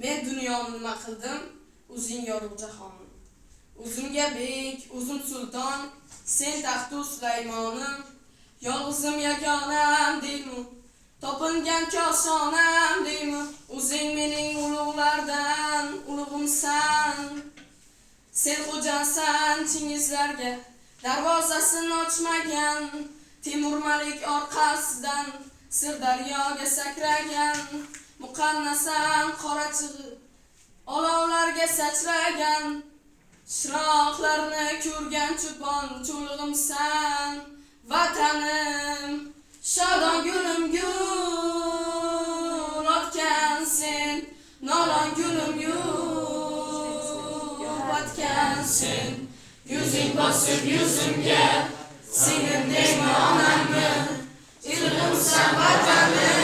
Men dunyoni nima qildim, o'zing yorug' jahonim. O'zimga bek, o'zim sulton, sen taxtu Sulaymonim. Yolg'izim yagonam deymi, topingan kosonam deymi, o'zing mening ulug'lardan ulug'imsan. Sen xo'jansan Chingizlarga darvozasini ochmagan, Temur Malik orqasidan Sirdaryoga sakragan, muqannasan qorachig'i olovlarga sachragan, chiroqlarni ko'rgan cho'pon cho'lig'imsan. Vatanim shodon gulim gul otgan sen, nolon gulim yotgan sen. Yuzing bosib yuzimga, singlim deymi onammi, ilg'imsan vatanim.